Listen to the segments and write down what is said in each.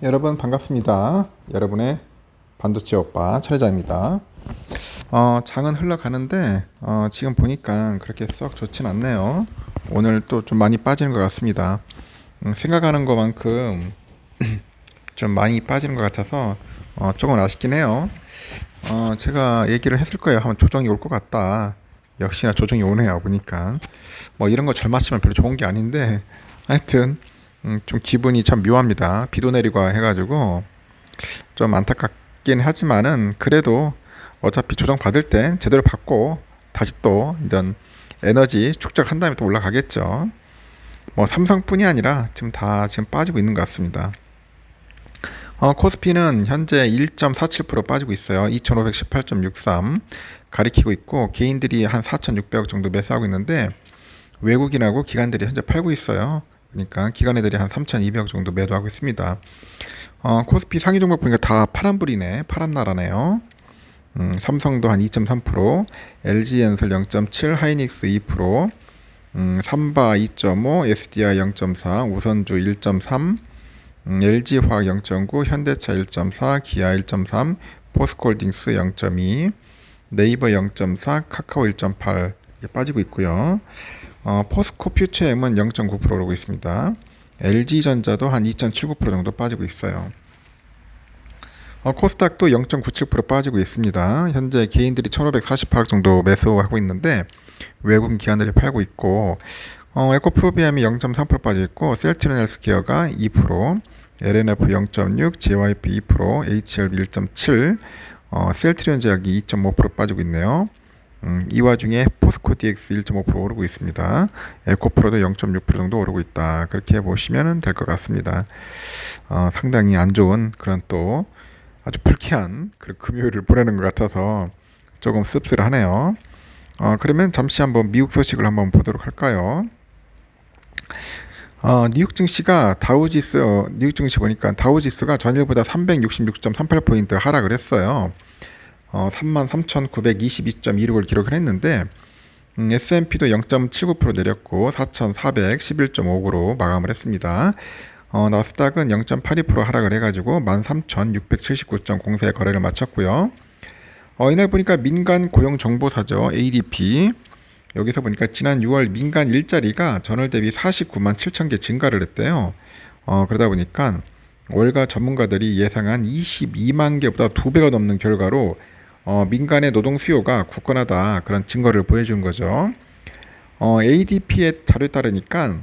여러분 반갑습니다. 여러분의 반도체 오빠 차례자입니다. 장은 흘러가는데 지금 보니까 그렇게 썩 좋진 않네요. 오늘 또 좀 많이 빠지는 것 같습니다. 생각하는 것만큼 좀 많이 빠지는 것 같아서 조금 아쉽긴 해요. 제가 얘기를 했을 거예요. 한번 조정이 올 것 같다. 역시나 조정이 오네요. 보니까 뭐 이런 거 잘 맞추면 별로 좋은 게 아닌데 하여튼 좀 기분이 참 묘합니다. 비도 내리고 해가지고 좀 안타깝긴 하지만은 그래도 어차피 조정 받을 때 제대로 받고 다시 또 이런 에너지 축적한 다음에 또 올라가겠죠. 뭐 삼성뿐이 아니라 지금 빠지고 있는 것 같습니다. 코스피는 현재 1.47% 빠지고 있어요. 2518.63 가리키고 있고 개인들이 한 4,600억 정도 매수하고 있는데 외국인하고 기관들이 현재 팔고 있어요. 그러니까 기관 애들이 한 3,200억 정도 매도하고 있습니다. 코스피 상위 종목 보니까 다 파란불이네. 파란 나라네요. 삼성도 한 2.3%, LG엔솔 0.7, 하이닉스 2%, 삼바 2.5, SDI 0.4, 우선주 1.3, LG화학 0.9, 현대차 1.4, 기아 1.3, 포스코홀딩스 0.2, 네이버 0.4, 카카오 1.8 빠지고 있고요. 포스코 퓨처엠은 0.9% 오르고 있습니다. LG전자도 한 2.79% 정도 빠지고 있어요. 코스닥도 0.97% 빠지고 있습니다. 현재 개인들이 1,548억 정도 매수하고 있는데 외국인 기관들이 팔고 있고 에코프로비암이 0.3% 빠져 있고 셀트리온 헬스케어가 2%, LNF 0.6, JYP 2%, HLB 1.7, 셀트리온 제약이 2.5% 빠지고 있네요. 이 와중에 포스코 DX 1.5% 오르고 있습니다. 에코프로도 0.6% 정도 오르고 있다. 그렇게 보시면 될 것 같습니다. 상당히 안 좋은 그런 또 아주 불쾌한 그런 금요일을 보내는 것 같아서 조금 씁쓸하네요. 그러면 잠시 한번 미국 소식을 한번 보도록 할까요? 뉴욕 증시가 뉴욕 증시 보니까 다우지수가 전일보다 366.38포인트 하락을 했어요. 33,922.26을 기록을 했는데 S&P도 0.79% 내렸고 4,411.59로 마감을 했습니다. 나스닥은 0.82% 하락을 해가지고 13,679.04에 거래를 마쳤고요. 이날 보니까 민간 고용정보사죠. ADP. 여기서 보니까 지난 6월 민간 일자리가 전월 대비 49만 7천 개 증가를 했대요. 그러다 보니까 월가 전문가들이 예상한 22만 개보다 2배가 넘는 결과로 민간의 노동 수요가 굳건하다 그런 증거를 보여준 거죠. ADP의 자료에 따르니까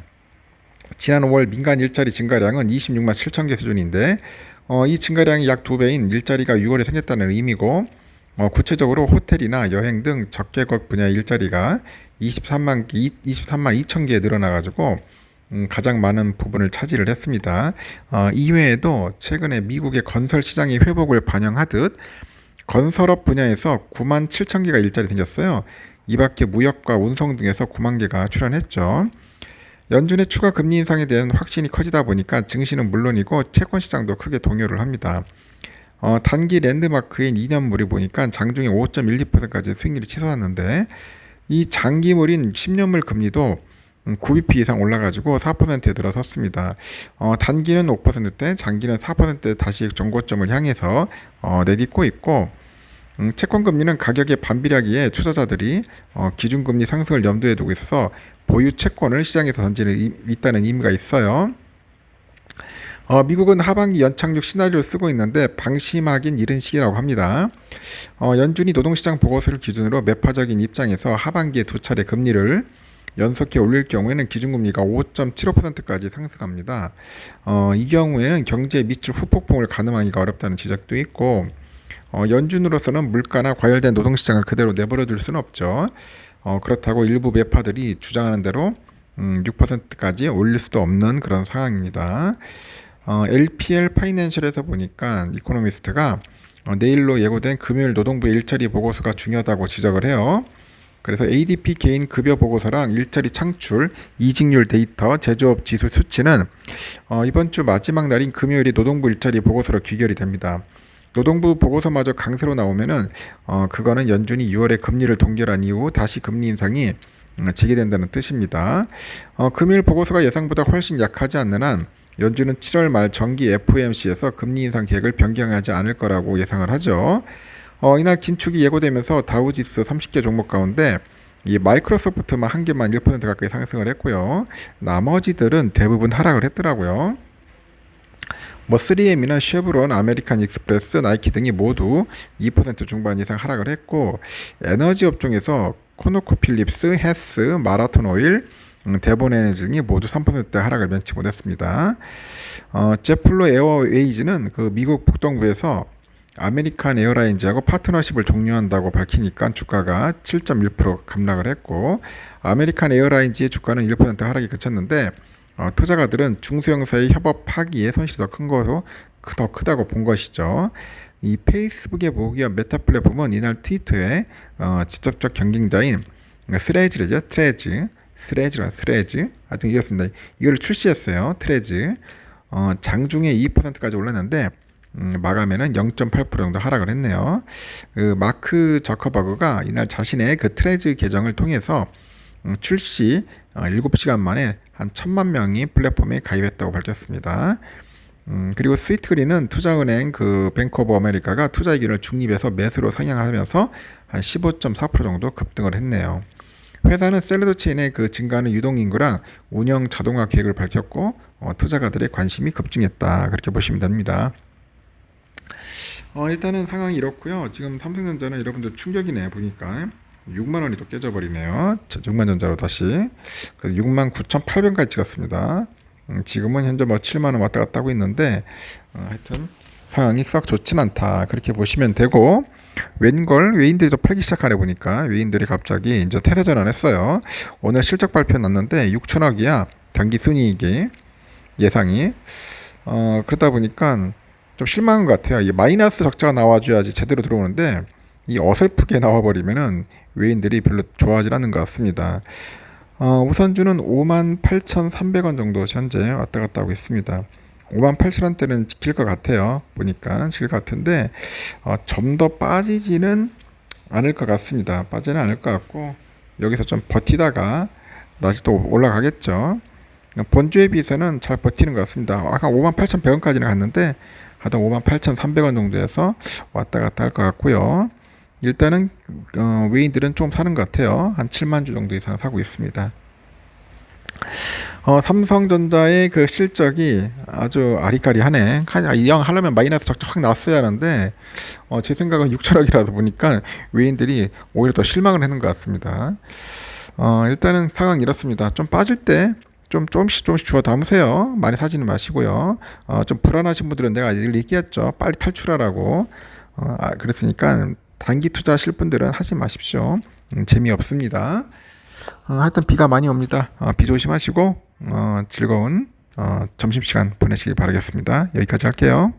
지난 5월 민간 일자리 증가량은 26만 7천 개 수준인데 이 증가량이 약 2배인 일자리가 6월에 생겼다는 의미고 구체적으로 호텔이나 여행 등 적계곡 분야 일자리가 23만 2천 개에 늘어나가지고 가장 많은 부분을 차지를 했습니다. 이외에도 최근에 미국의 건설 시장의 회복을 반영하듯 건설업 분야에서 9만 7천 개가 일자리 생겼어요. 이 밖에 무역과 운송 등에서 9만 개가 출현했죠. 연준의 추가 금리 인상에 대한 확신이 커지다 보니까 증시는 물론이고 채권 시장도 크게 동요를 합니다. 단기 랜드마크인 2년물이 보니까 장중에 5.12%까지 수익률이 치솟았는데 이 장기물인 10년물 금리도 9bp 이상 올라가지고 4%에 들어섰습니다. 단기는 5%대, 장기는 4%대 다시 정고점을 향해서 내딛고 있고 채권금리는 가격에 반비례하기에 투자자들이 기준금리 상승을 염두에 두고 있어서 보유 채권을 시장에서 던지는 있다는 의미가 있어요. 미국은 하반기 연착륙 시나리오를 쓰고 있는데 방심하긴 이른 시기라고 합니다. 연준이 노동시장 보고서를 기준으로 매파적인 입장에서 하반기에 두 차례 금리를 연속해 올릴 경우에는 기준금리가 5.75%까지 상승합니다. 이 경우에는 경제에 미칠 후폭풍을 가늠하기가 어렵다는 지적도 있고 연준으로서는 물가나 과열된 노동시장을 그대로 내버려둘 수는 없죠. 그렇다고 일부 매파들이 주장하는 대로 6%까지 올릴 수도 없는 그런 상황입니다. LPL 파이낸셜에서 보니까 이코노미스트가 내일로 예고된 금요일 노동부의 일자리 보고서가 중요하다고 지적을 해요. 그래서 ADP 개인 급여 보고서랑 일자리 창출, 이직률 데이터, 제조업 지수 수치는 이번 주 마지막 날인 금요일이 노동부 일자리 보고서로 귀결이 됩니다. 노동부 보고서마저 강세로 나오면은 그거는 연준이 6월에 금리를 동결한 이후 다시 금리 인상이 재개된다는 뜻입니다. 금요일 보고서가 예상보다 훨씬 약하지 않는 한 연준은 7월 말 정기 FOMC에서 금리 인상 계획을 변경하지 않을 거라고 예상을 하죠. 이날 긴축이 예고되면서 다우지수 30개 종목 가운데 이 마이크로소프트만 한 개만 1% 가까이 상승을 했고요. 나머지들은 대부분 하락을 했더라고요. 뭐 3M이나 쉐브론, 아메리칸 익스프레스, 나이키 등이 모두 2% 중반 이상 하락을 했고, 에너지 업종에서 코노코필립스, 헤스, 마라톤 오일, 대본 에너지 등이 모두 3%대 하락을 면치 못했습니다. 제플로 에어웨이즈는 그 미국 북동부에서 아메리칸 에어라인즈하고 파트너십을 종료한다고 밝히니까 주가가 7.1% 급락을 했고, 아메리칸 에어라인즈의 주가는 1% 하락이 그쳤는데, 투자가들은 중소형사의 협업 파기에 손실이 더 더 크다고 본 것이죠. 이 페이스북의 모기업 메타 플랫폼은 이날 트위터에 직접적 경쟁자인 스레즈죠. 스레즈. 하여튼 이겼습니다. 이걸 출시했어요. 트레즈. 장중에 2%까지 올랐는데 마감에는 0.8% 정도 하락을 했네요. 그 마크 저커버그가 이날 자신의 그 트레즈 계정을 통해서 출시 7시간 만에 한 1,000만 명이 플랫폼에 가입했다고 밝혔습니다. 그리고 스위트그린은 투자은행 그 뱅크 오브 아메리카가 투자 의견을 중립에서 매수로 상향하면서 한 15.4% 정도 급등을 했네요. 회사는 샐러드 체인의 그 증가하는 유동인구랑 운영 자동화 계획을 밝혔고 투자가들의 관심이 급증했다. 그렇게 보시면 됩니다. 일단은 상황이 이렇고요. 지금 삼성전자는 여러분들 충격이네 보니까 6만 원이 또 깨져버리네요. 6만 전자로 다시 6만 9,800원까지 찍었습니다. 지금은 현재 뭐 7만 원 왔다 갔다 하고 있는데 하여튼 상황이 썩 좋진 않다. 그렇게 보시면 되고 외인들이 또 팔기 시작하네 보니까 외인들이 갑자기 이제 태세 전환했어요. 오늘 실적 발표 났는데 6천억이야. 당기 순이익이 예상이 그러다 보니까 좀 실망한 것 같아요. 이 마이너스 적자가 나와줘야지 제대로 들어오는데 이 어설프게 나와버리면은 외인들이 별로 좋아하지 않는 것 같습니다. 우선주는 58,300원 정도 현재 왔다 갔다 하고 있습니다. 58,000원대는 지킬 것 같아요. 보니까 지킬 것 같은데 좀 더 빠지지는 않을 것 같습니다. 빠지는 않을 것 같고 여기서 좀 버티다가 다시 또 올라가겠죠. 본주에 비해서는 잘 버티는 것 같습니다. 아까 58,100원까지는 갔는데 하여튼 58,300원 정도에서 왔다 갔다 할 것 같고요. 일단은 외인들은 좀 사는 것 같아요. 한 7만 주 정도 이상 사고 있습니다. 삼성전자의 그 실적이 아주 아리까리하네. 이왕 하려면 마이너스 적자 확 났어야 하는데 제 생각은 6천억이라서 보니까 외인들이 오히려 더 실망을 하는 것 같습니다. 일단은 상황 이렇습니다. 좀 빠질 때 조금씩 주워 담으세요. 많이 사지는 마시고요. 좀 불안하신 분들은 내가 얘기했죠. 빨리 탈출하라고. 그랬으니까 단기 투자하실 분들은 하지 마십시오. 재미없습니다. 하여튼 비가 많이 옵니다. 비 조심하시고 즐거운 점심시간 보내시기 바라겠습니다. 여기까지 할게요.